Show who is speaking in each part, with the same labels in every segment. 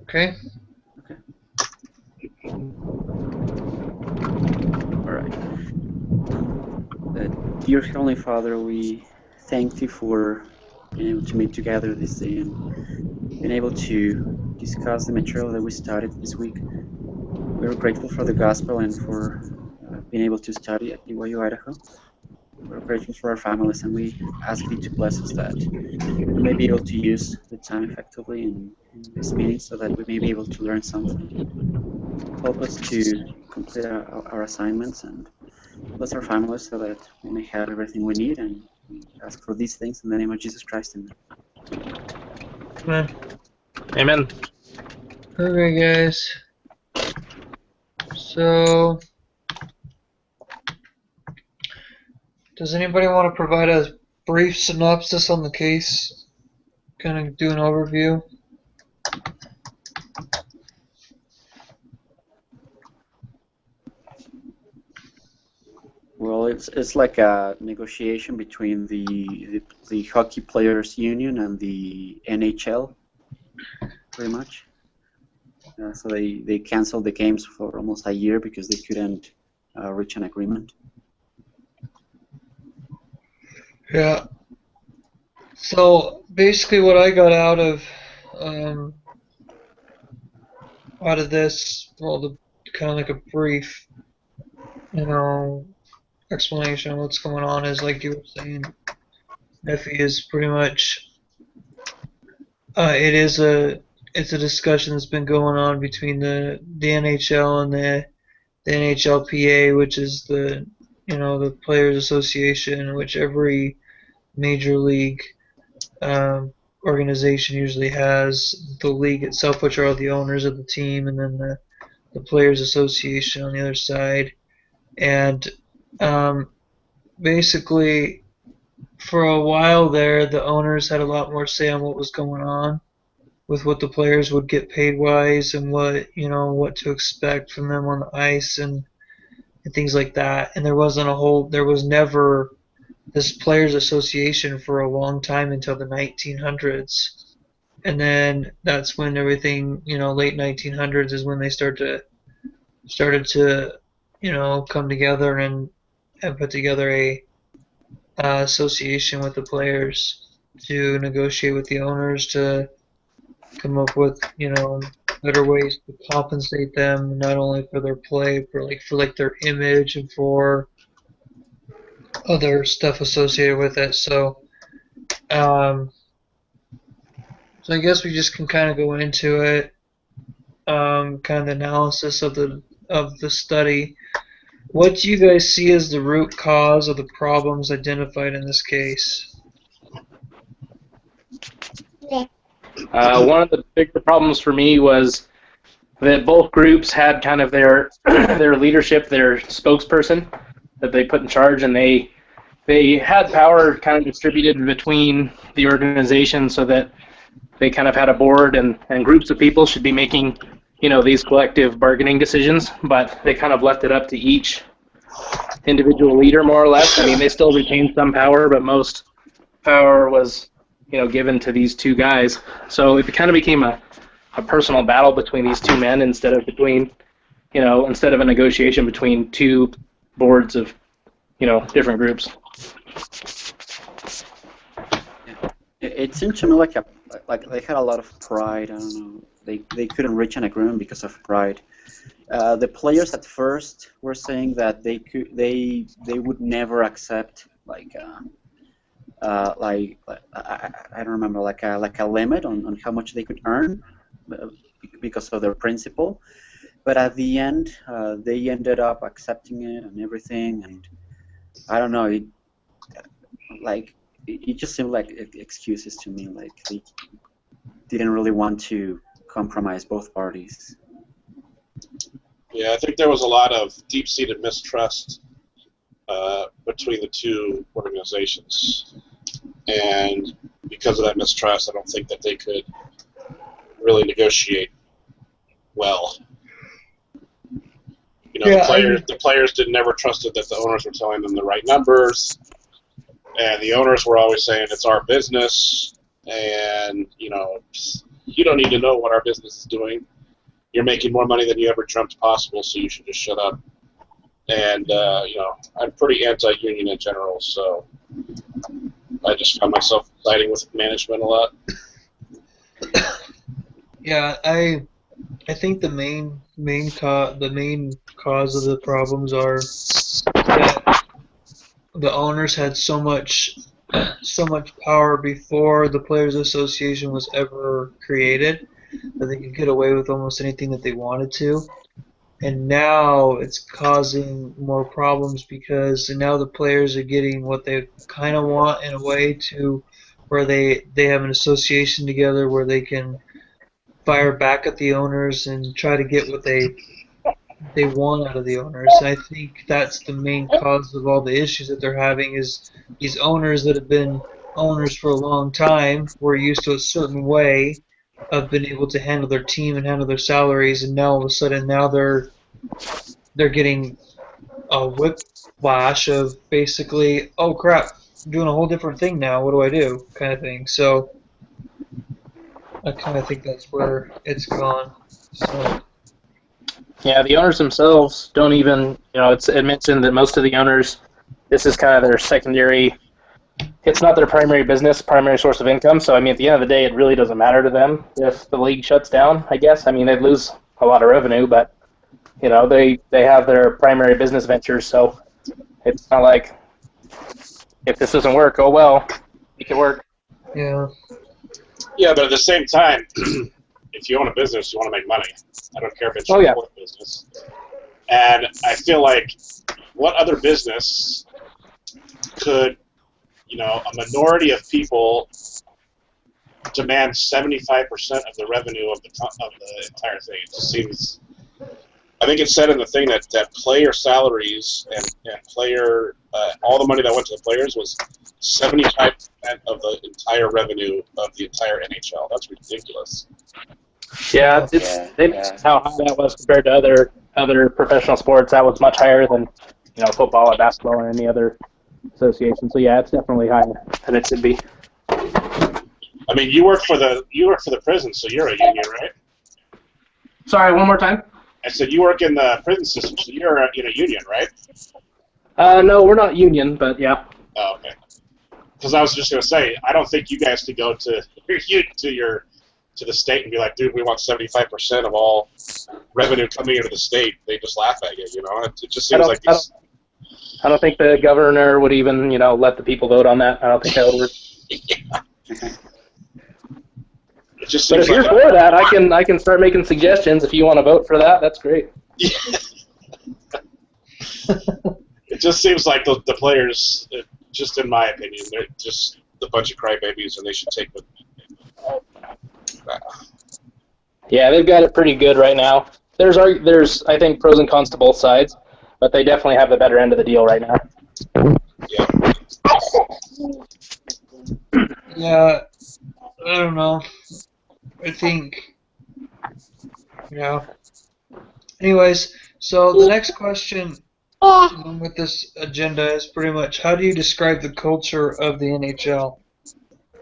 Speaker 1: Okay.
Speaker 2: Okay. All right. Dear Heavenly Father, we thank you for being able to meet together this day and being able to discuss the material that we studied this week. We're grateful for the gospel and for being able to study at BYU Idaho. We're grateful for our families, and we ask you to bless us that we may be able to use the time effectively in this meeting so that we may be able to learn something. Help us to complete our assignments and bless our families so that we may have everything we need, and we ask for these things in the name of Jesus Christ.
Speaker 1: Amen.
Speaker 3: Amen.
Speaker 1: Okay, guys. So, does anybody want to provide a brief synopsis on the case? Kind of do an overview?
Speaker 2: Well, it's like a negotiation between the Hockey Players Union and the NHL, pretty much. So they canceled the games for almost a year because they couldn't reach an agreement.
Speaker 1: Yeah. So basically, what I got out of this, well, the kind of like a brief, explanation of what's going on is like you were saying. Effie is pretty much. It's a discussion that's been going on between the NHL and the NHLPA, which is the Players Association, which every major league organization usually has. The league itself, which are the owners of the team, and then the Players Association on the other side. And basically, for a while there, the owners had a lot more say on what was going on with what the players would get paid wise and what to expect from them on the ice and things like that. And there was never this players association for a long time until the 1900s. And then that's when everything, late 1900s is when they started to come together and put together a association with the players to negotiate with the owners to come up with better ways to compensate them, not only for their play, but for their image and for other stuff associated with it. Um, so I guess we just can kind of go into it, kind of the analysis of the study. What do you guys see as the root cause of the problems identified in this case?
Speaker 3: One of the bigger problems for me was that both groups had kind of their their leadership, their spokesperson that they put in charge, and they had power kind of distributed between the organization so that they kind of had a board and groups of people should be making, these collective bargaining decisions, but they kind of left it up to each individual leader more or less. I mean, they still retained some power, but most power was, given to these two guys. So it kind of became a personal battle between these two men instead of a negotiation between two boards of, different groups.
Speaker 2: Yeah. It seemed to me like they had a lot of pride. I don't know. They couldn't reach an agreement because of pride. The players at first were saying that they would never accept I don't remember, like a limit on how much they could earn because of their principle. But at the end, they ended up accepting it and everything. And I don't know, it just seemed like excuses to me. Like they didn't really want to compromise both parties.
Speaker 4: Yeah, I think there was a lot of deep-seated mistrust between the two organizations. And because of that mistrust, I don't think that they could really negotiate well. The players never trusted that the owners were telling them the right numbers, and the owners were always saying it's our business, and you don't need to know what our business is doing. You're making more money than you ever dreamt possible, so you should just shut up. And, I'm pretty anti-union in general, so I just found myself siding with management a lot.
Speaker 1: Yeah, I think the main cause of the problems are that the owners had so much power before the Players Association was ever created that they could get away with almost anything that they wanted to. And now it's causing more problems because now the players are getting what they kind of want in a way to where they have an association together where they can fire back at the owners and try to get what they want out of the owners. And I think that's the main cause of all the issues that they're having is these owners that have been owners for a long time were used to a certain way of being able to handle their team and handle their salaries, and now all of a sudden now they're getting a whiplash of basically, oh crap, I'm doing a whole different thing now. What do I do? Kind of thing. So I kind of think that's where it's gone. So.
Speaker 3: Yeah, the owners themselves don't even, it mentioned that most of the owners, this is kind of their secondary, it's not their primary business, primary source of income. So, I mean, at the end of the day, it really doesn't matter to them if the league shuts down, I guess. I mean, they'd lose a lot of revenue, but, they have their primary business ventures. So it's not like if this doesn't work, oh, well, make it work.
Speaker 1: Yeah.
Speaker 4: Yeah, but at the same time, if you own a business, you want to make money. I don't care if it's your business. And I feel like what other business could, a minority of people demand 75% of the revenue of the entire thing? It just seems. I think it said in the thing that player salaries and player all the money that went to the players was 75% of the entire revenue of the entire NHL. That's ridiculous.
Speaker 3: Yeah, it's how high that was compared to other professional sports. That was much higher than football or basketball or any other association. So yeah, it's definitely higher than it should be.
Speaker 4: I mean, you work for the prison, so you're a union, right?
Speaker 3: Sorry, one more time.
Speaker 4: I said you work in the prison system, so you're in a union, right?
Speaker 3: No, we're not union, but yeah.
Speaker 4: Oh, okay. Because I was just going to say, I don't think you guys could go to the state and be like, dude, we want 75% of all revenue coming into the state. They just laugh at you, It just seems like these.
Speaker 3: I don't think the governor would even, let the people vote on that. I don't think that would work.
Speaker 4: Yeah. It just
Speaker 3: but if you're for that, I can start making suggestions. If you want to vote for that, that's great.
Speaker 4: Yeah. It just seems like the players, just in my opinion, they're just a bunch of crybabies, and they should take the.
Speaker 3: Yeah, they've got it pretty good right now. There's I think pros and cons to both sides, but they definitely have the better end of the deal right now.
Speaker 4: Yeah.
Speaker 1: Yeah, I don't know. I think, Anyways, so the next question with this agenda is pretty much, how do you describe the culture of the NHL?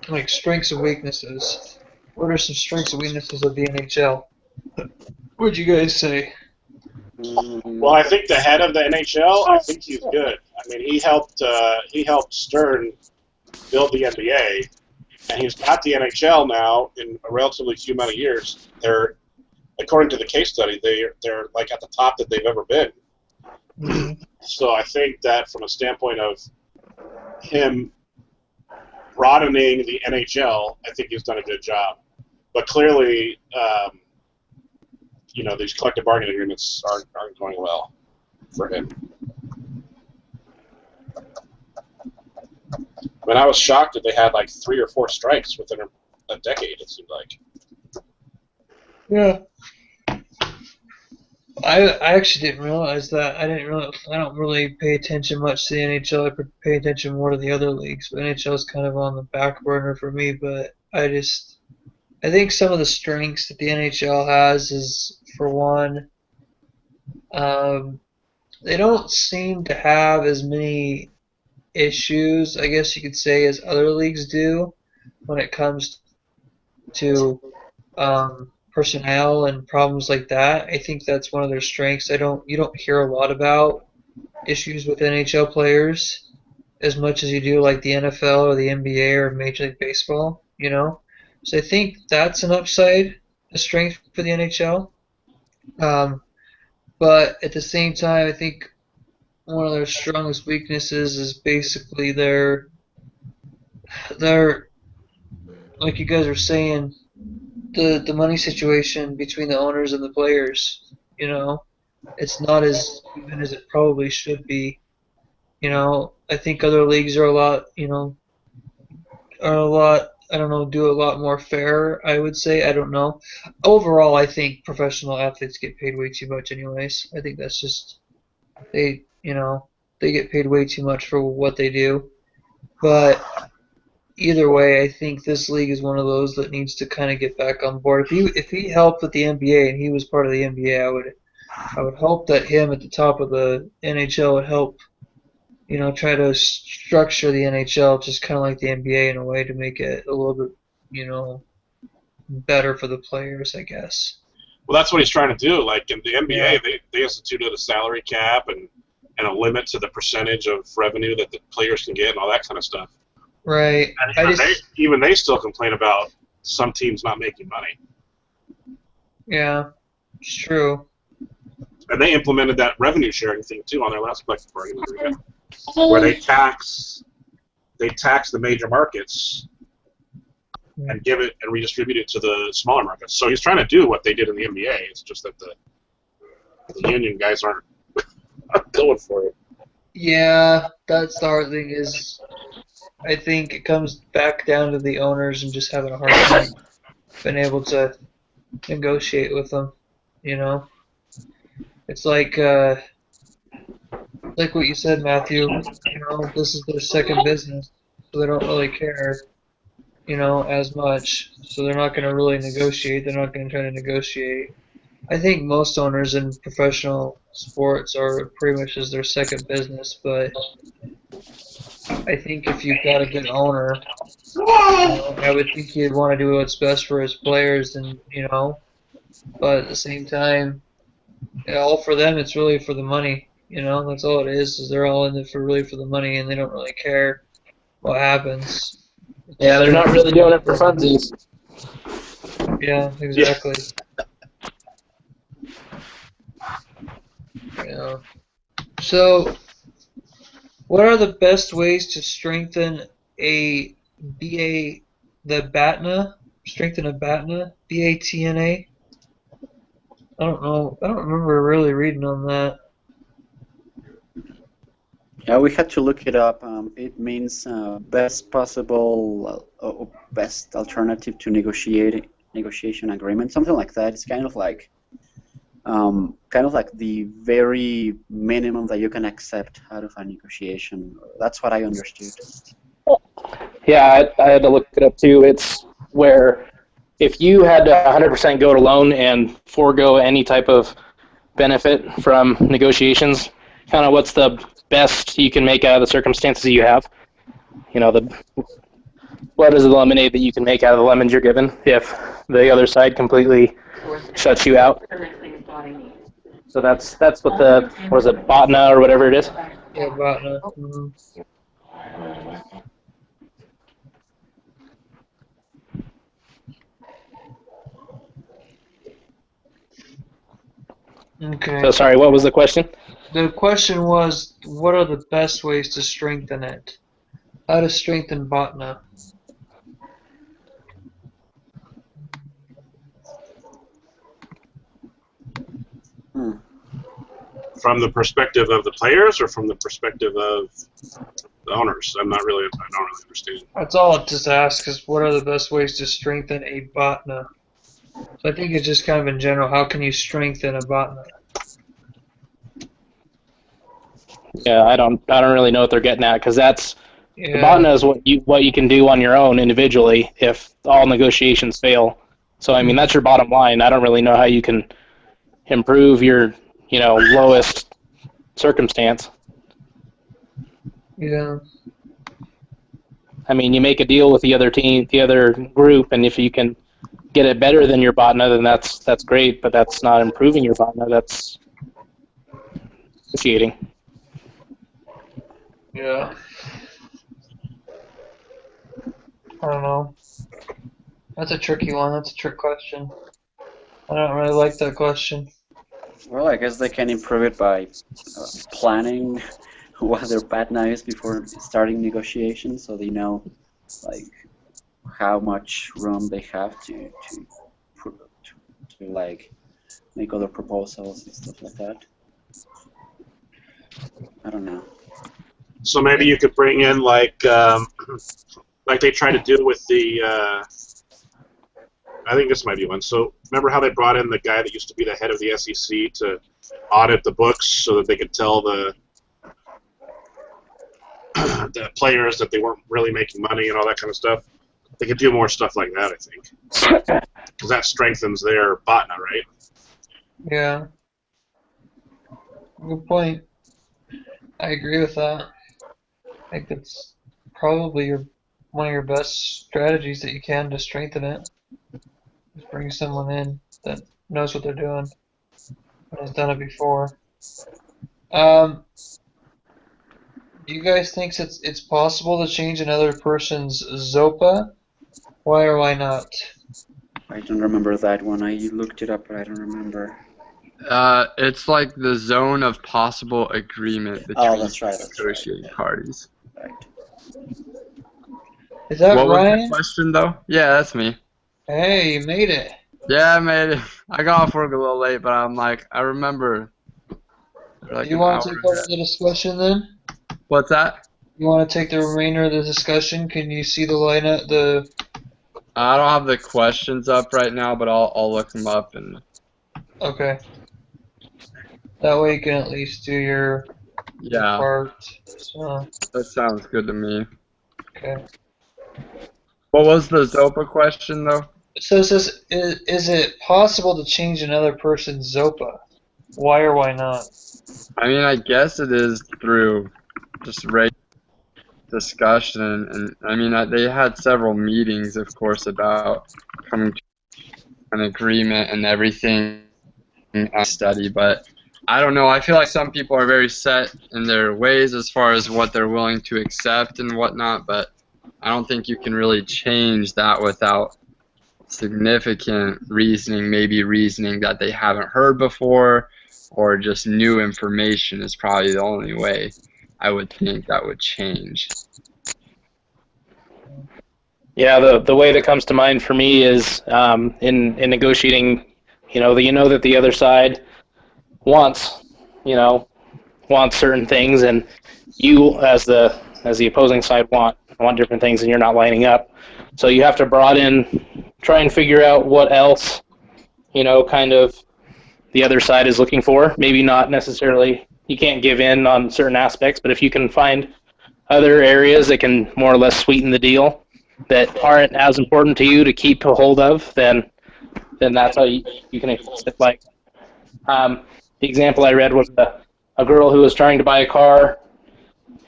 Speaker 1: Like strengths and weaknesses. What are some strengths and weaknesses of the NHL? What'd you guys say?
Speaker 4: Well, I think the head of the NHL, I think he's good. I mean, he helped Stern build the NBA, and he's got the NHL now in a relatively few amount of years. They're, according to the case study, they're like at the top that they've ever been.
Speaker 1: Mm-hmm.
Speaker 4: So I think that from a standpoint of him broadening the NHL, I think he's done a good job. But clearly, these collective bargaining agreements aren't going well for him. I mean, I was shocked that they had like 3 or 4 strikes within a decade, it seemed like.
Speaker 1: Yeah. I actually didn't realize that. I don't really pay attention much to the NHL. I pay attention more to the other leagues. But NHL is kind of on the back burner for me. But I think some of the strengths that the NHL has is, for one, they don't seem to have as many issues, I guess you could say, as other leagues do when it comes to personnel and problems like that. I think that's one of their strengths. You don't hear a lot about issues with NHL players as much as you do like the NFL or the NBA or Major League Baseball, you know? So I think that's an upside, a strength for the NHL. Um, but at the same time, I think one of their strongest weaknesses is basically their like you guys were saying, the money situation between the owners and the players. You know, it's not as even as it probably should be. You know, I think other leagues are a lot, I don't know, do a lot more fair, I would say. I don't know. Overall, I think professional athletes get paid way too much anyways. I think that's just they get paid way too much for what they do. But either way, I think this league is one of those that needs to kind of get back on board. If he helped with the NBA and he was part of the NBA, I would hope that him at the top of the NHL would help, try to structure the NHL just kind of like the NBA in a way to make it a little bit, better for the players, I guess.
Speaker 4: Well, that's what he's trying to do. Like in the NBA,
Speaker 1: Yeah.
Speaker 4: they instituted a salary cap and a limit to the percentage of revenue that the players can get and all that kind of stuff.
Speaker 1: Right.
Speaker 4: And even they still complain about some teams not making money.
Speaker 1: Yeah, it's true.
Speaker 4: And they implemented that revenue sharing thing too on their last collective bargaining agreement, where they tax the major markets and give it and redistribute it to the smaller markets. So he's trying to do what they did in the NBA. It's just that the union guys aren't going for it.
Speaker 1: Yeah, that's the hard thing is I think it comes back down to the owners and just having a hard time being able to negotiate with them, It's like what you said, Matthew, this is their second business, so they don't really care, as much. So they're not going to really negotiate. They're not going to try to negotiate. I think most owners in professional sports are pretty much as their second business, but I think if you've got a good owner, I would think he'd want to do what's best for his players, and but at the same time, all for them, it's really for the money. That's all it is they're all in it for the money, and they don't really care what happens.
Speaker 3: Yeah, they're not really doing it for funsies.
Speaker 1: Yeah, exactly. Yeah. So, what are the best ways to strengthen a the BATNA? Strengthen a BATNA? BATNA? I don't know. I don't remember really reading on that.
Speaker 2: Yeah, we had to look it up. It means best possible, best alternative to negotiation agreement, something like that. It's kind of like the very minimum that you can accept out of a negotiation. That's what I understood.
Speaker 3: Yeah, I had to look it up too. It's where if you had to 100% go it alone and forego any type of benefit from negotiations, kind of what's the best you can make out of the circumstances you have. What is the lemonade that you can make out of the lemons you're given if the other side completely shuts you out? So that's what what is it, BATNA or whatever it is?
Speaker 1: Yeah, BATNA. Mm-hmm. Okay.
Speaker 3: So sorry, what was the question?
Speaker 1: The question was, what are the best ways to strengthen it? How to strengthen BATNA?
Speaker 4: From the perspective of the players, or from the perspective of the owners? I don't really understand.
Speaker 1: That's all I just asked is what are the best ways to strengthen a BATNA? So I think it's just kind of in general, how can you strengthen a BATNA?
Speaker 3: Yeah, I don't really know what they're getting at, because that's
Speaker 1: Yeah.
Speaker 3: the BATNA is what you can do on your own individually if all negotiations fail. So I mean that's your bottom line. I don't really know how you can improve your lowest circumstance.
Speaker 1: Yeah.
Speaker 3: I mean, you make a deal with the other team, the other group, and if you can get it better than your botna, then that's great, but that's not improving your botna. That's negotiating.
Speaker 1: Yeah. I don't know. That's a tricky one. That's a trick question. I don't really like that question.
Speaker 2: Well, I guess they can improve it by planning what their botna is before starting negotiations, so they know like how much room they have to like make other proposals and stuff like that. I don't know.
Speaker 4: So maybe you could bring in like they tried to do with the. I think this might be one. So remember how they brought in the guy that used to be the head of the SEC to audit the books so that they could tell the players that they weren't really making money and all that kind of stuff. They could do more stuff like that, I think, because that strengthens their botna, right?
Speaker 1: Yeah. Good point. I agree with that. I think that's probably one of your best strategies that you can to strengthen it. Just bring someone in that knows what they're doing and has done it before. Do you guys think it's possible to change another person's Zopa? Why or why not?
Speaker 2: I don't remember that one. I looked it up, but I don't remember.
Speaker 5: It's like the zone of possible agreement between
Speaker 2: That's right.
Speaker 5: negotiating parties.
Speaker 2: Right.
Speaker 1: Is that
Speaker 5: What was
Speaker 1: Ryan?
Speaker 5: the question, though? Yeah, that's me.
Speaker 1: Hey, you made it.
Speaker 5: Yeah, I made it. I got off work a little late, but I'm like, I remember. Like
Speaker 1: Do you
Speaker 5: an
Speaker 1: want to
Speaker 5: hour
Speaker 1: take over
Speaker 5: ahead.
Speaker 1: the discussion then?
Speaker 5: What's that?
Speaker 1: You want to take the remainder of the discussion? Can you see the lineup? The
Speaker 5: I don't have the questions up right now, but I'll look them up and.
Speaker 1: Okay. That way you can at least do your
Speaker 5: Yeah,
Speaker 1: part. So,
Speaker 5: that sounds good to me.
Speaker 1: okay.
Speaker 5: What was the Zopa question, though?
Speaker 1: So it says, is it possible to change another person's Zopa? Why or why not?
Speaker 5: I mean, I guess it is through just regular discussion, and I mean, they had several meetings, of course, about coming to an agreement and everything study, but I don't know. I feel like some people are very set in their ways as far as what they're willing to accept and whatnot, but I don't think you can really change that without significant reasoning, maybe reasoning that they haven't heard before, or just new information is probably the only way I would think that would change.
Speaker 3: Yeah, the way that comes to mind for me is in negotiating, you know that the other side wants certain things, and you as the opposing side want different things, and you're not lining up. So you have to try and figure out what else, kind of the other side is looking for. Maybe not necessarily, you can't give in on certain aspects, but if you can find other areas that can more or less sweeten the deal that aren't as important to you to keep a hold of, then that's how you can accept it. Like the example I read was a girl who was trying to buy a car,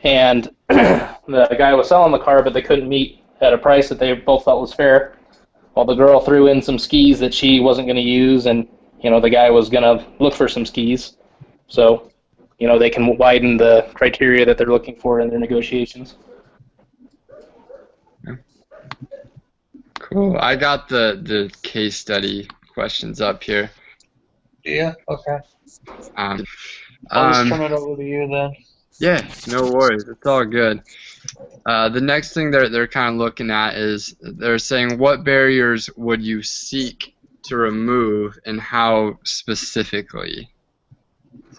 Speaker 3: and the guy was selling the car, but they couldn't meet at a price that they both felt was fair. Well, the girl threw in some skis that she wasn't going to use, and the guy was going to look for some skis. So, they can widen the criteria that they're looking for in their negotiations.
Speaker 5: Cool. I got the case study questions up here.
Speaker 1: Yeah? Okay.
Speaker 5: Um,
Speaker 1: I'll just turn it over to you then.
Speaker 5: Yeah, no worries. It's all good. The next thing they're kind of looking at is they're saying, what barriers would you seek to remove and how specifically?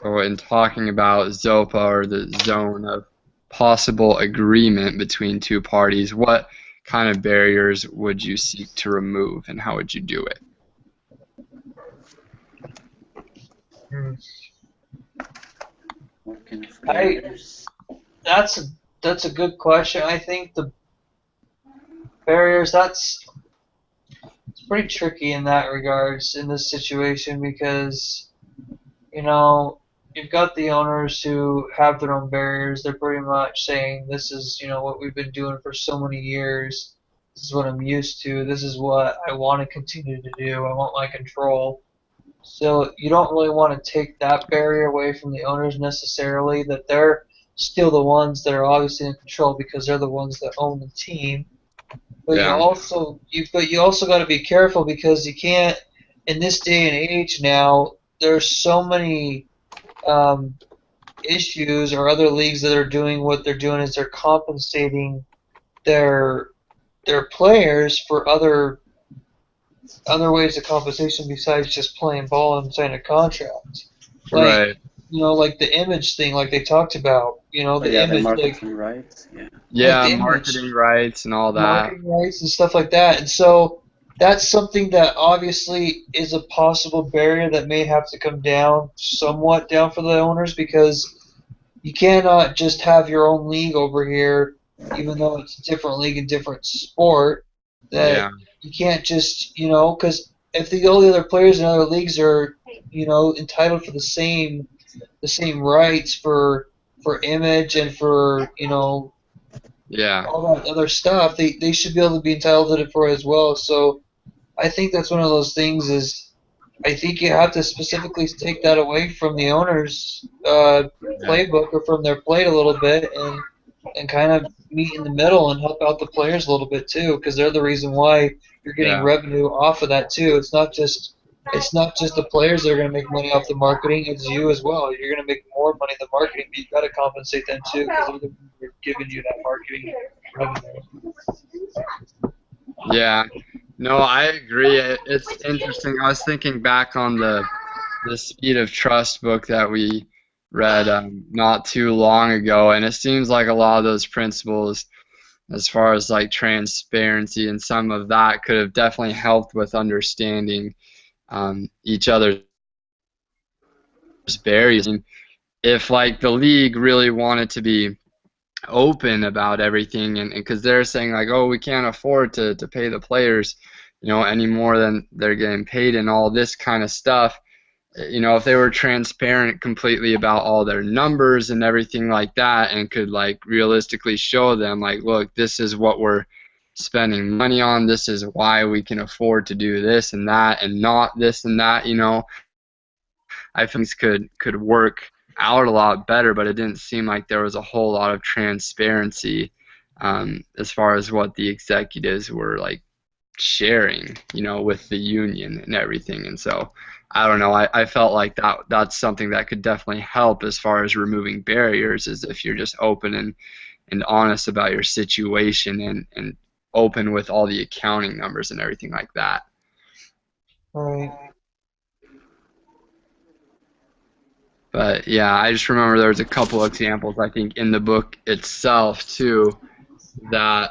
Speaker 5: So in talking about ZOPA, or the zone of possible agreement between two parties, what kind of barriers would you seek to remove and how would you do it?
Speaker 2: What kind of barriers?
Speaker 1: That's a good question. I think the barriers, it's pretty tricky in that regards in this situation, because you've got the owners who have their own barriers. They're pretty much saying this is what we've been doing for so many years. This is what I'm used to. This is what I want to continue to do. I want my control. So you don't really want to take that barrier away from the owners necessarily, that they're still the ones that are obviously in control because they're the ones that own the team. But
Speaker 5: Yeah.
Speaker 1: you also got to be careful because you can't, in this day and age now, there's so many issues, or other leagues that are doing what they're doing is they're compensating their players for other ways of compensation besides just playing ball and signing a contract. Like,
Speaker 5: Right.
Speaker 1: like the image thing, like they talked about. The
Speaker 2: yeah, the
Speaker 1: image, like
Speaker 2: marketing rights. Yeah.
Speaker 5: Yeah,
Speaker 1: the image,
Speaker 5: marketing rights and all that.
Speaker 1: marketing rights and stuff like that. And so that's something that obviously is a possible barrier that may have to come down somewhat down for the owners, because you cannot just have your own league over here, even though it's a different league and different sport. That
Speaker 5: Yeah.
Speaker 1: you can't just, because if all the other players in other leagues are, entitled for the same rights for image and for,
Speaker 5: Yeah.
Speaker 1: all that other stuff, they should be able to be entitled to it for it as well. So I think that's one of those things is I think you have to specifically take that away from the owners' playbook or from their plate a little bit, and kind of meet in the middle and help out the players a little bit too, because they're the reason why you're getting
Speaker 5: Yeah.
Speaker 1: revenue off of that too. It's not just the players that are going to make money off the marketing. It's you as well. You're going to make more money in the marketing, but you've got to compensate them too, because they're the ones who are giving you that marketing revenue.
Speaker 5: Yeah. No, I agree. It's interesting. I was thinking back on the Speed of Trust book that we read not too long ago, and it seems like a lot of those principles, as far as like transparency and some of that, could have definitely helped with understanding each other's barriers. And if like the league really wanted to be open about everything, and because they're saying like, oh, we can't afford to pay the players, any more than they're getting paid and all this kind of stuff. If they were transparent completely about all their numbers and everything like that, and could like realistically show them like, look, this is what we're spending money on, this is why we can afford to do this and that and not this and that, I think things could work out a lot better. But it didn't seem like there was a whole lot of transparency as far as what the executives were like sharing, with the union and everything. And so I don't know, I felt like that's something that could definitely help as far as removing barriers, is if you're just open and honest about your situation and open with all the accounting numbers and everything like that.
Speaker 1: Right.
Speaker 5: But yeah, I just remember there was a couple examples, I think, in the book itself too, that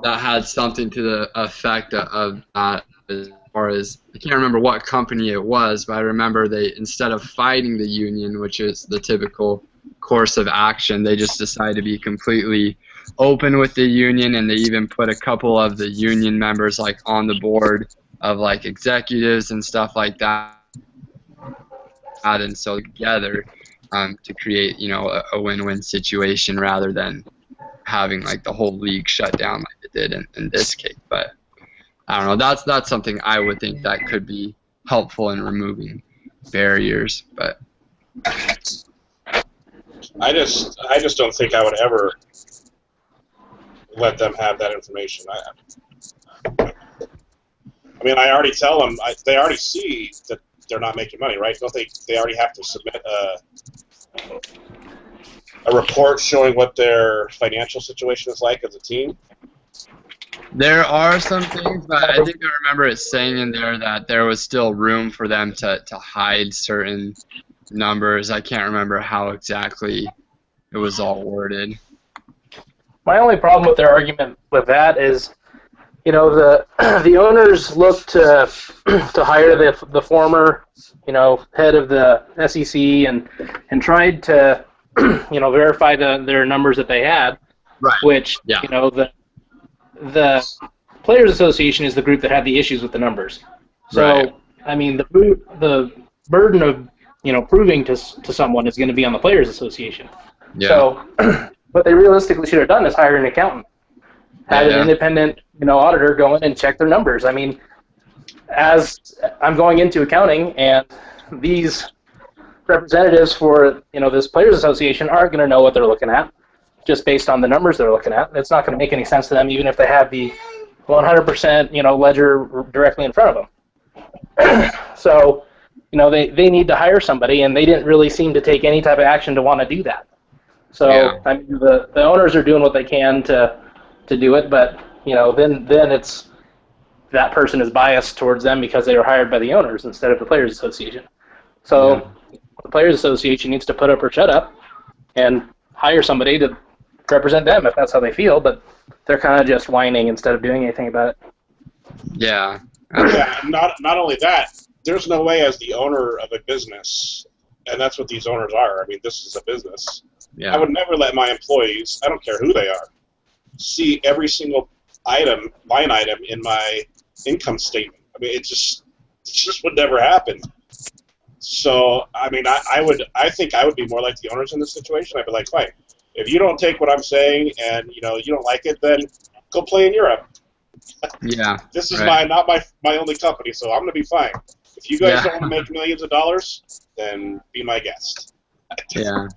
Speaker 5: that had something to the effect of that, as far as, I can't remember what company it was, but I remember they, instead of fighting the union, which is the typical course of action, they just decided to be completely open with the union, and they even put a couple of the union members like on the board of like executives and stuff like that, and so together to create a win-win situation, rather than having like the whole league shut down like it did in this case. But I don't know, that's something I would think that could be helpful in removing barriers. But
Speaker 4: I just don't think I would ever let them have that information. I mean, I already tell them, they already see that they're not making money, right? Don't they already have to submit a report showing what their financial situation is like as a team?
Speaker 5: there are some things, but I think I remember it saying in there that there was still room for them to hide certain numbers. I can't remember how exactly it was all worded.
Speaker 3: My only problem with their argument with that is, the owners look to hire the former, head of the SEC and tried to, verify their numbers that they had,
Speaker 5: Right.
Speaker 3: which,
Speaker 5: Yeah.
Speaker 3: The Players Association is the group that had the issues with the numbers. So,
Speaker 5: Right.
Speaker 3: I mean, the burden of, proving to someone is going to be on the Players Association.
Speaker 5: Yeah.
Speaker 3: So, what they realistically should have done is hire an accountant. had an independent, auditor go in and check their numbers. I mean, as I'm going into accounting, and these representatives for, this Players Association aren't going to know what they're looking at just based on the numbers they're looking at. It's not going to make any sense to them, even if they have the 100%, ledger directly in front of them. So, they need to hire somebody, and they didn't really seem to take any type of action to want to do that. So, I mean, the owners are doing what they can to do it, but, then it's that person is biased towards them because they were hired by the owners instead of the Players Association. So the Players Association needs to put up or shut up and hire somebody to represent them if that's how they feel, but they're kind of just whining instead of doing anything about it.
Speaker 5: Yeah.
Speaker 4: Yeah, not only that, there's no way as the owner of a business, and that's what these owners are. I mean, this is a business.
Speaker 5: Yeah.
Speaker 4: I would never let my employees, I don't care who they are, see every single line item in my income statement. I mean, it just would never happen. So, I mean, I think I would be more like the owners in this situation. I'd be like, fine, if you don't take what I'm saying and, you don't like it, then go play in Europe.
Speaker 5: Yeah.
Speaker 4: This is not my only company, so I'm going to be fine. If you guys don't want to make millions of dollars, then be my guest.
Speaker 5: Yeah.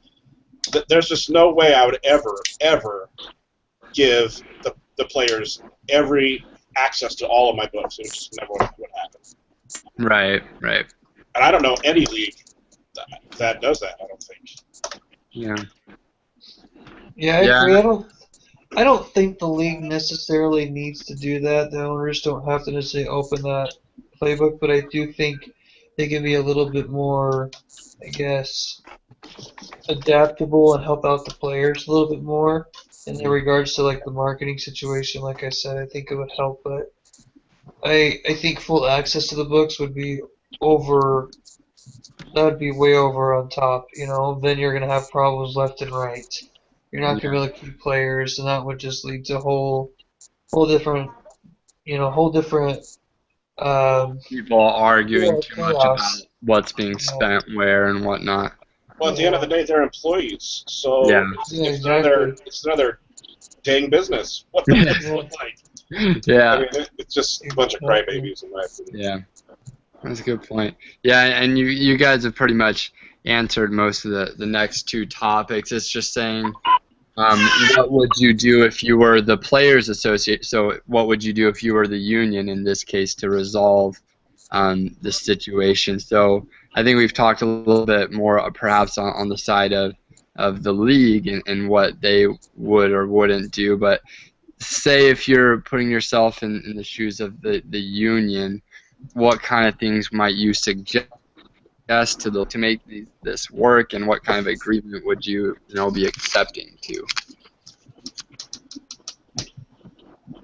Speaker 4: There's just no way I would ever give the players every access to all of my books. It just never would happen.
Speaker 5: Right.
Speaker 4: And I don't know any league that does that, I don't think.
Speaker 5: Yeah.
Speaker 1: Yeah, I agree. I don't think the league necessarily needs to do that. The owners don't have to necessarily open that playbook, but I do think they can be a little bit more, I guess, adaptable and help out the players a little bit more in regards to like the marketing situation. Like I said, I think it would help, but I think full access to the books would be over. That would be way over on top. Then you're gonna have problems left and right. You're not gonna be able to keep players, and that would just lead to whole different
Speaker 5: people arguing too much about what's being spent where and whatnot.
Speaker 4: Well, at the end of the day, they're employees, so it's another dang business. What the heck does it look like?
Speaker 5: Yeah.
Speaker 4: I mean, it's just a bunch of crybabies in my opinion.
Speaker 5: Yeah. That's a good point. Yeah, and you guys have pretty much answered most of the next two topics. It's just saying, what would you do if you were the Players Association? So what would you do if you were the union in this case to resolve the situation? So I think we've talked a little bit more perhaps on the side of the league and what they would or wouldn't do. But say if you're putting yourself in the shoes of the union, what kind of things might you suggest to make this work, and what kind of agreement would you be accepting to?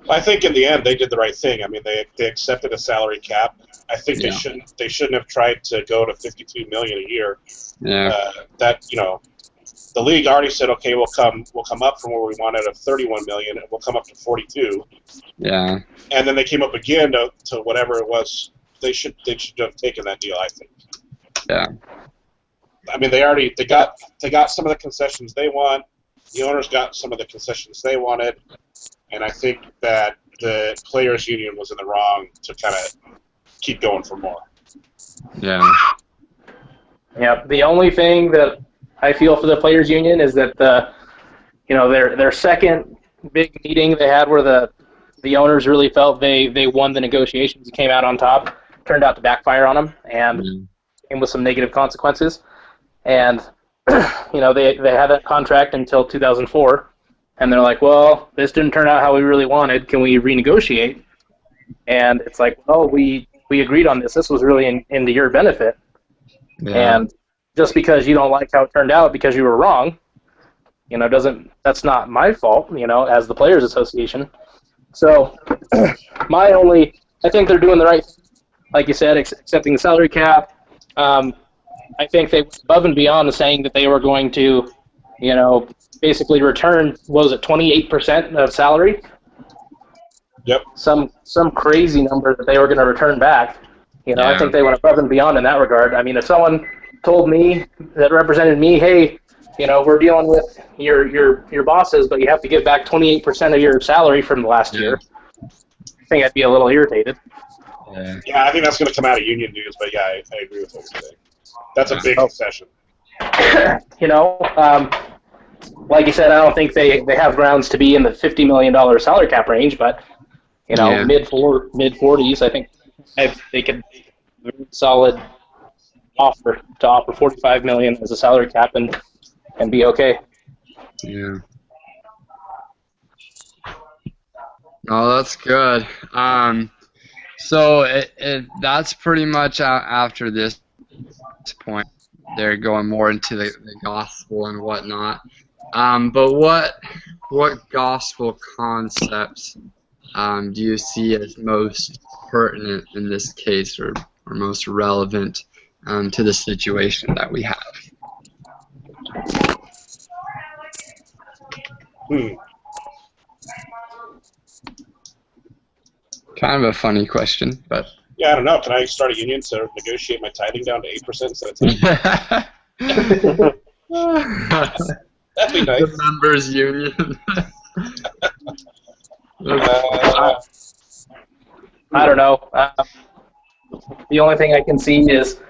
Speaker 4: I think in the end they did the right thing. I mean, they accepted a salary cap. I think they shouldn't have tried to go to $52 million a year.
Speaker 5: Yeah.
Speaker 4: The league already said, okay, we'll come up from where we wanted of $31 million, and we'll come up to 42.
Speaker 5: Yeah.
Speaker 4: And then they came up again to whatever it was. They should have taken that deal, I think.
Speaker 5: Yeah.
Speaker 4: I mean, they got some of the concessions they want. The owners got some of the concessions they wanted, and I think that the players' union was in the wrong to kind of keep going for more.
Speaker 5: Yeah.
Speaker 3: Yeah. The only thing that I feel for the players' union is that their second big meeting they had where the owners really felt they won the negotiations and came out on top, turned out to backfire on them and came with some negative consequences. And they had that contract until 2004, and they're like, well, this didn't turn out how we really wanted. Can we renegotiate? And it's like, well, we agreed on this. This was really into your benefit.
Speaker 5: Yeah.
Speaker 3: And just because you don't like how it turned out because you were wrong, that's not my fault, as the Players Association. So I think they're doing the right thing. Like you said, accepting the salary cap. I think they went above and beyond saying that they were going to, basically return, 28% of salary?
Speaker 4: Yep.
Speaker 3: Some crazy number that they were going to return back.
Speaker 5: Yeah.
Speaker 3: I think they went above and beyond in that regard. I mean, if someone told me that represented me, hey, we're dealing with your bosses, but you have to give back 28% of your salary from the last year. I think I'd be a little irritated.
Speaker 4: Yeah, I think that's going to come out of union dues, but yeah, I agree with what you're saying. That's a big concession.
Speaker 3: Like you said, I don't think they have grounds to be in the $50 million salary cap range, but mid 40s, I think they could solid offer to offer $45 million as a salary cap and be okay.
Speaker 5: Yeah. Oh, that's good. So that's pretty much after this point. They're going more into the gospel and whatnot. But what gospel concepts do you see as most pertinent in this case, or most relevant to the situation that we have? Kind of a funny question, but...
Speaker 4: Yeah, I don't know. Can I start a union to negotiate my tithing down to 8% instead of 10%? That'd be nice.
Speaker 5: The members' union.
Speaker 3: I don't know. The only thing I can see is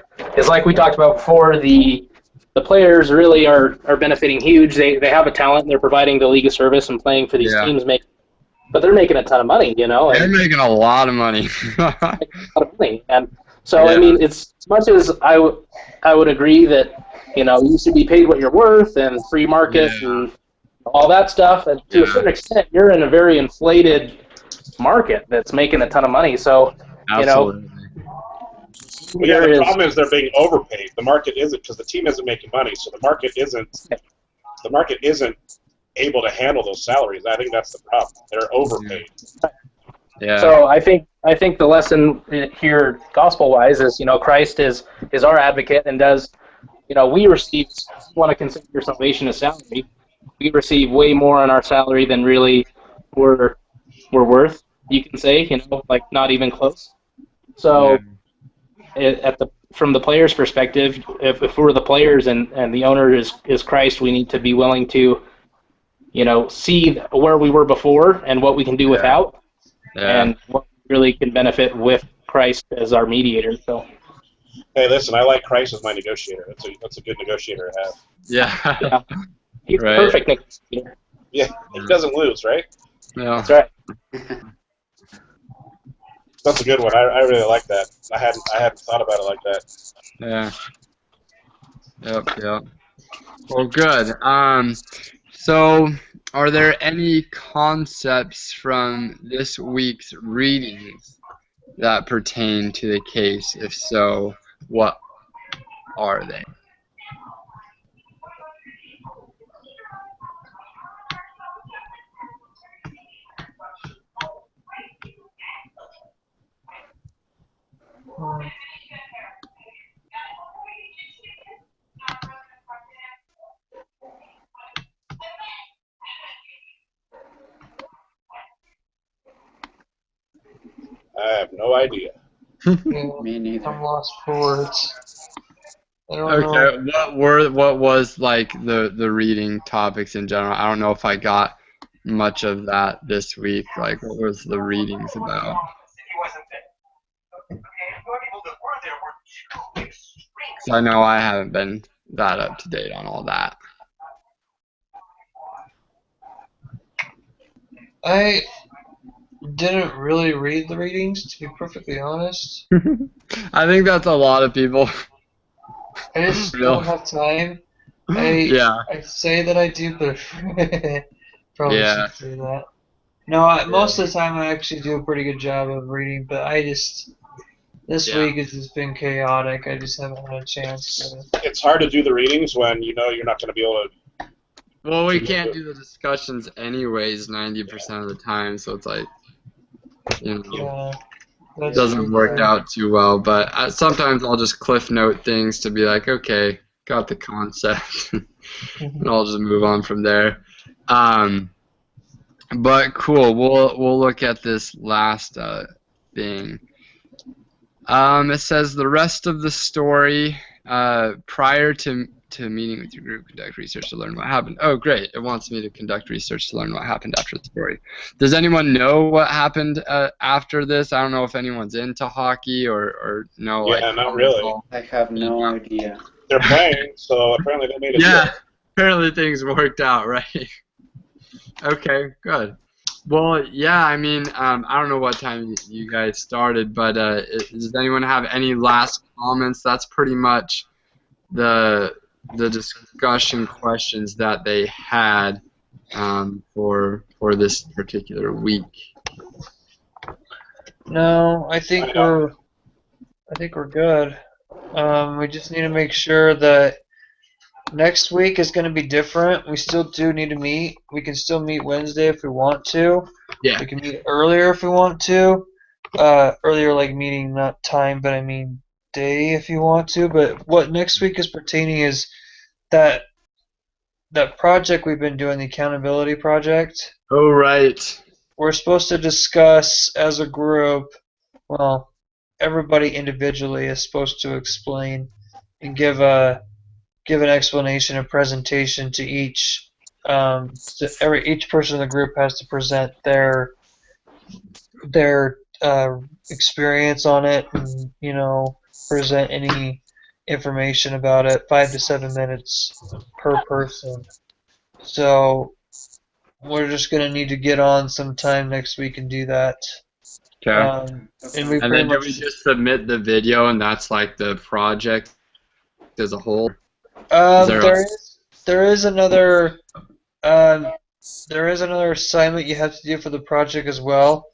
Speaker 3: like we talked about before, the players really are benefiting huge. They have a talent, and they're providing the league a service and playing for these teams, but they're making a ton of money,
Speaker 5: They're making a lot of money.
Speaker 3: And so, I mean, it's as much as I would agree that, you used to be paid what you're worth and free market and all that stuff, and to a certain extent, you're in a very inflated market that's making a ton of money. So,
Speaker 5: Absolutely.
Speaker 4: The problem is they're being overpaid. The market isn't, because the team isn't making money, so the market isn't able to handle those salaries. I think that's the problem. They're overpaid.
Speaker 5: Yeah.
Speaker 3: So I think the lesson here, gospel-wise, is Christ is our advocate and does. We receive. If you want to consider your salvation as salary, we receive way more on our salary than really we're worth. You can say, like not even close. So, from the player's perspective, if we're the players and the owner is Christ, we need to be willing to, see where we were before and what we can do without, and what we really can benefit with Christ as our mediator. So.
Speaker 4: Hey, listen, I like Christ as my negotiator. That's a good negotiator to have.
Speaker 3: Yeah. He's a perfect negotiator.
Speaker 4: Yeah, he doesn't lose, right?
Speaker 5: Yeah.
Speaker 3: That's right.
Speaker 4: That's a good one. I really like that. I hadn't thought about it like that.
Speaker 5: Yeah. Yep. Well, good. So, are there any concepts from this week's readings that pertain to the case? If so, what are they?
Speaker 4: I have no idea.
Speaker 2: Me neither.
Speaker 1: I'm lost for words. I don't know.
Speaker 5: Okay, what was like the reading topics in general? I don't know if I got much of that this week. Like, what was the readings about? I know I haven't been that up to date on all that.
Speaker 1: I didn't really read the readings, to be perfectly honest.
Speaker 5: I think that's a lot of people.
Speaker 1: I just don't have time. I say that I do, but probably shouldn't say that. No, most of the time I actually do a pretty good job of reading, but this week it's just been chaotic. I just haven't had a chance to.
Speaker 4: It's hard to do the readings when you're not going to be able to.
Speaker 5: Well, we can't do the discussions anyways 90% of the time, so it's like, it doesn't work out too well. But sometimes I'll just cliff note things to be like, okay, got the concept, and I'll just move on from there. But cool, we'll look at this last thing. It says the rest of the story prior to to a meeting with your group, conduct research to learn what happened. Oh, great. It wants me to conduct research to learn what happened after the story. Does anyone know what happened after this? I don't know if anyone's into hockey or no.
Speaker 4: Yeah, not really.
Speaker 2: I have no idea.
Speaker 4: They're playing, so apparently they made a
Speaker 5: Yeah,
Speaker 4: deal.
Speaker 5: apparently things worked out, right? Okay, good. Well, yeah, I mean, I don't know what time you guys started, but does anyone have any last comments? That's pretty much the discussion questions that they had for this particular week.
Speaker 1: No, I think we're good. We just need to make sure that next week is going to be different. We still do need to meet. We can still meet Wednesday if we want to.
Speaker 5: Yeah.
Speaker 1: We can meet earlier if we want to. Earlier, like meeting, not time, but I mean day if you want to. But what next week is pertaining is that project we've been doing, the accountability project.
Speaker 5: Oh, right.
Speaker 1: We're supposed to discuss as a group. Well, everybody individually is supposed to explain and give an explanation, a presentation to each. Each person in the group has to present their experience on it, and present any information about it. 5 to 7 minutes per person. So we're just gonna need to get on sometime next week and do that.
Speaker 5: Okay.
Speaker 1: And we
Speaker 5: And then do we just submit the video, and that's like the project as a whole?
Speaker 1: There is another assignment you have to do for the project as well,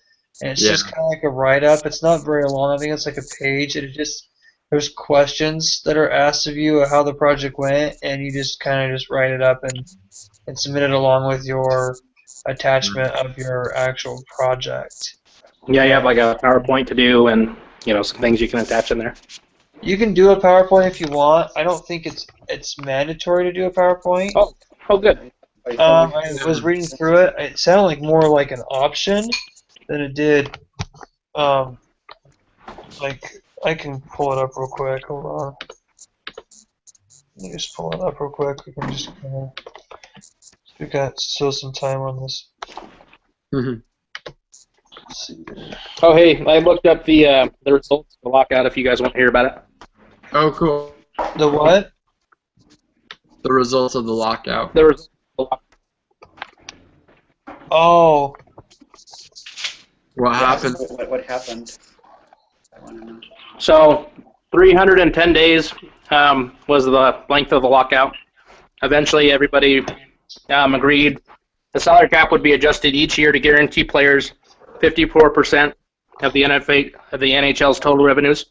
Speaker 1: and it's just kind of like a write-up. It's not very long. I think it's like a page. There's questions that are asked of you of how the project went, and you just kind of just write it up and submit it along with your attachment of your actual project.
Speaker 3: Yeah, you have like a PowerPoint to do, and some things you can attach in there.
Speaker 1: You can do a PowerPoint if you want. I don't think it's mandatory to do a PowerPoint.
Speaker 3: Oh, good.
Speaker 1: I was reading through it. It sounded like more like an option than it did. Like I can pull it up real quick. Hold on. Let me just pull it up real quick. We can just we got still some time on this.
Speaker 5: Mm-hmm.
Speaker 1: Let's see.
Speaker 3: Oh, hey, I looked up the results of the lockout. If you guys want to hear about it.
Speaker 5: Oh, cool.
Speaker 1: The what?
Speaker 5: The results of the lockout.
Speaker 3: The results of the lockout.
Speaker 1: Oh.
Speaker 5: What happened?
Speaker 2: What happened? I want to know.
Speaker 3: So, 310 days was the length of the lockout. Eventually, everybody agreed the salary cap would be adjusted each year to guarantee players 54% of the NHL's total revenues.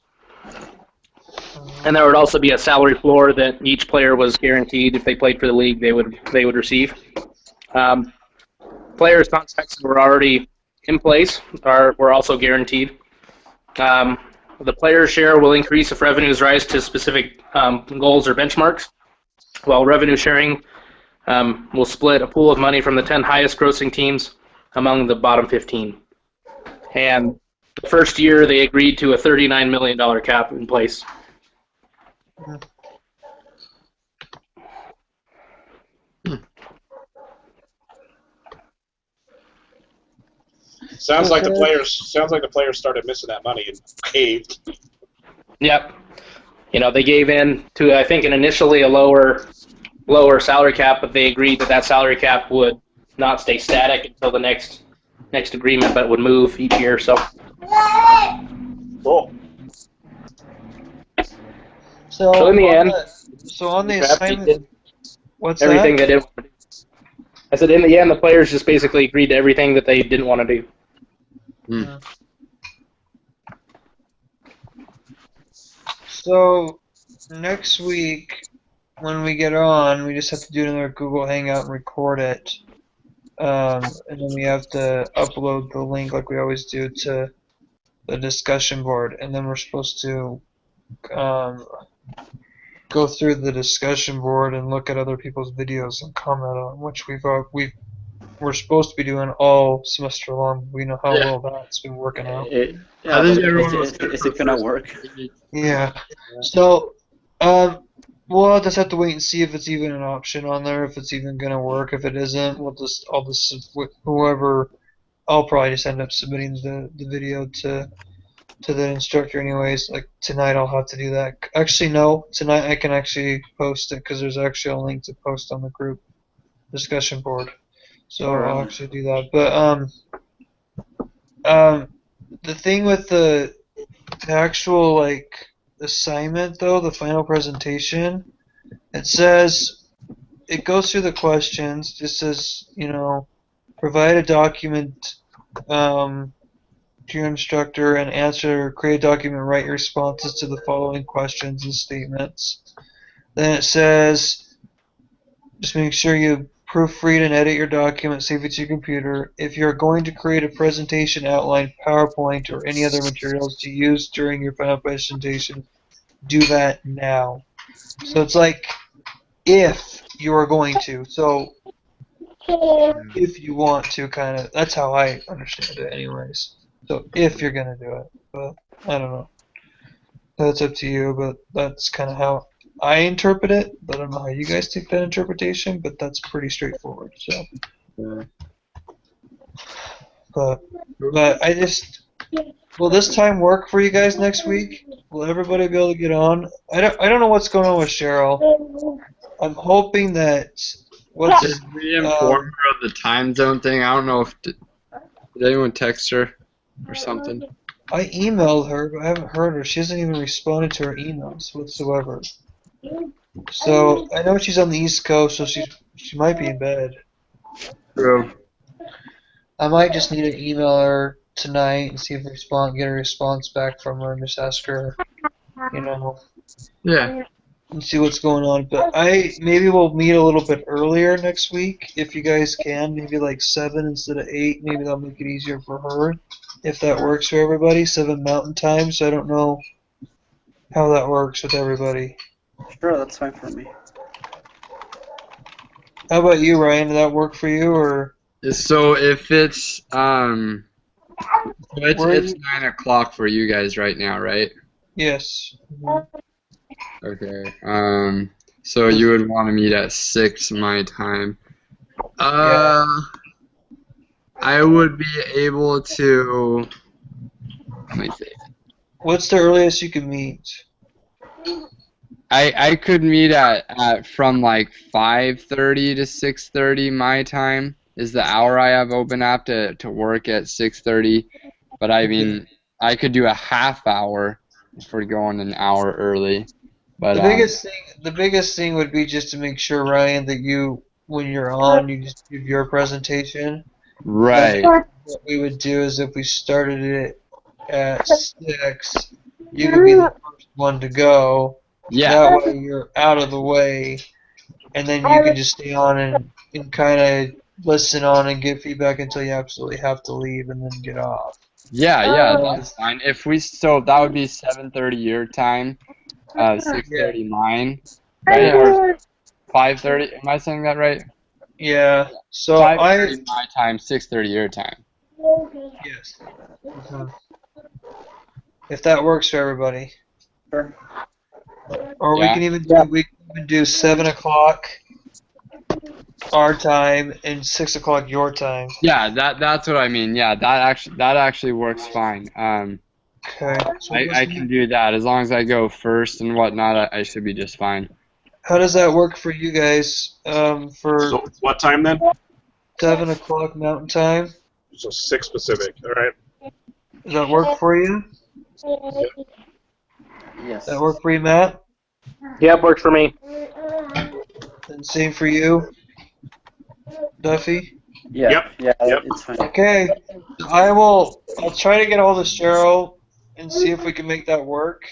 Speaker 3: And there would also be a salary floor that each player was guaranteed if they played for the league they would receive. Players' contracts that were already in place were also guaranteed. The player's share will increase if revenues rise to specific goals or benchmarks, while revenue sharing will split a pool of money from the 10 highest grossing teams among the bottom 15. And the first year they agreed to a $39 million cap in place.
Speaker 4: Sounds like the players started missing that money and caved.
Speaker 3: Yep. They gave in to, I think, initially a lower salary cap, but they agreed that salary cap would not stay static until the next agreement, but would move each year. So.
Speaker 4: Cool.
Speaker 3: So in the end,
Speaker 1: on the assignment, what's
Speaker 3: everything
Speaker 1: that?
Speaker 3: they didn't want to do. I said in the end, the players just basically agreed to everything that they didn't want to do.
Speaker 5: Mm.
Speaker 1: So next week, when we get on, we just have to do another Google Hangout and record it. And then we have to upload the link like we always do to the discussion board. And then we're supposed to go through the discussion board and look at other people's videos and comment on, which we're supposed to be doing all semester long. We know how well that's been working out.
Speaker 2: I think is it gonna work?
Speaker 1: Yeah. So, We'll just have to wait and see if it's even an option on there, if it's even gonna work. If it isn't, I'll just whoever. I'll probably just end up submitting the video to the instructor anyways. Like tonight, I'll have to do that. Actually, no. Tonight I can actually post it because there's actually a link to post on the group discussion board. So I'll actually do that. But the thing with the actual like assignment though, the final presentation, it says it goes through the questions. It says, provide a document to your instructor and create a document, write your responses to the following questions and statements. Then it says just make sure you proofread and edit your document, save it to your computer. If you're going to create a presentation outline, PowerPoint, or any other materials to use during your final presentation, do that now. So it's like if you are going to. So if you want to, kind of, that's how I understand it anyways. So if you're going to do it. But I don't know. That's up to you, but that's kind of how I interpret it. But I don't know how you guys take that interpretation, but that's pretty straightforward. So,
Speaker 5: Yeah.
Speaker 1: but I just, will this time work for you guys next week? Will everybody be able to get on? I don't know what's going on with Cheryl. I'm hoping that
Speaker 5: Did we inform her of the time zone thing? I don't know if did anyone text her or something.
Speaker 1: I emailed her, but I haven't heard her. She hasn't even responded to her emails whatsoever. So I know she's on the East Coast, so she might be in bed.
Speaker 5: True.
Speaker 1: I might just need to email her tonight and see if get a response back from her and just ask her,
Speaker 5: Yeah.
Speaker 1: and see what's going on. But maybe we'll meet a little bit earlier next week if you guys can, maybe like 7 instead of 8. Maybe that'll make it easier for her if that works for everybody. 7 Mountain Time. So I don't know how that works with everybody.
Speaker 2: Sure, that's fine for me.
Speaker 1: How about you, Ryan? Did that work for you or?
Speaker 5: So if it's
Speaker 1: Where are
Speaker 5: it's
Speaker 1: you?
Speaker 5: 9 o'clock for you guys right now, right?
Speaker 1: Yes. Mhm.
Speaker 5: Okay. So you would want to meet at 6 my time.
Speaker 1: Yeah.
Speaker 5: I would be able to. Let me see.
Speaker 1: What's the earliest you can meet?
Speaker 5: I could meet at from like 5:30 to 6:30 my time is the hour I have open up to work at 6:30. But I mean, I could do a half hour if we're going an hour early. But
Speaker 1: The biggest thing would be just to make sure, Ryan, that when you're on, you just give your presentation.
Speaker 5: right.
Speaker 1: What we would do is if we started it at 6, you could be the first one to go.
Speaker 5: Yeah.
Speaker 1: That way you're out of the way, and then you can just stay on and kind of listen on and give feedback until you absolutely have to leave and then get off.
Speaker 5: Yeah, that's fine. That would be 7:30 your time, 6:30 mine, right? Or 5:30. Am I saying that right?
Speaker 1: Yeah. So
Speaker 5: 5:30 my time, 6:30 your time.
Speaker 1: Yes. If that works for everybody.
Speaker 2: Sure.
Speaker 1: Or
Speaker 5: Yeah.
Speaker 1: we can even do 7 o'clock our time and 6 o'clock your time.
Speaker 5: Yeah, that's what I mean. Yeah, that actually works fine.
Speaker 1: Okay. So
Speaker 5: I can do that as long as I go first and whatnot. I should be just fine.
Speaker 1: how does that work for you guys? For
Speaker 4: So what time then?
Speaker 1: 7 o'clock Mountain Time.
Speaker 4: So 6 Pacific. All right.
Speaker 1: Does that work for you?
Speaker 2: Yes.
Speaker 1: Does that work for you, Matt?
Speaker 3: Yep, works for me.
Speaker 1: And same for you, Duffy?
Speaker 2: Yeah.
Speaker 4: Yep.
Speaker 2: Yeah,
Speaker 4: Yep.
Speaker 2: it's fine.
Speaker 1: Okay. I'll try to get all this Cheryl and see if we can make that work.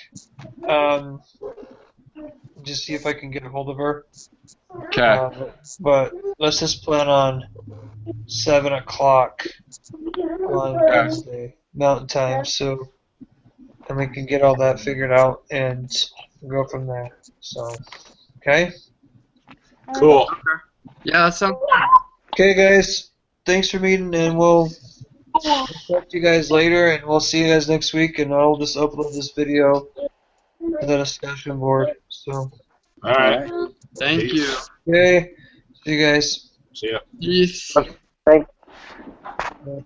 Speaker 1: Just see if I can get a hold of her.
Speaker 5: Okay.
Speaker 1: But let's just plan on 7 o'clock on Wednesday Mountain Time, so then we can get all that figured out and go from there. So, okay.
Speaker 4: Cool.
Speaker 5: Yeah, that sounds.
Speaker 1: Okay, guys. Thanks for meeting, and we'll talk to you guys later, and we'll see you guys next week. And I'll just upload this video to the discussion board. So.
Speaker 4: All right.
Speaker 5: Thank
Speaker 4: Peace.
Speaker 5: you.
Speaker 1: Okay. See you guys.
Speaker 4: See ya.
Speaker 5: Peace.
Speaker 3: Thanks.
Speaker 1: Bye.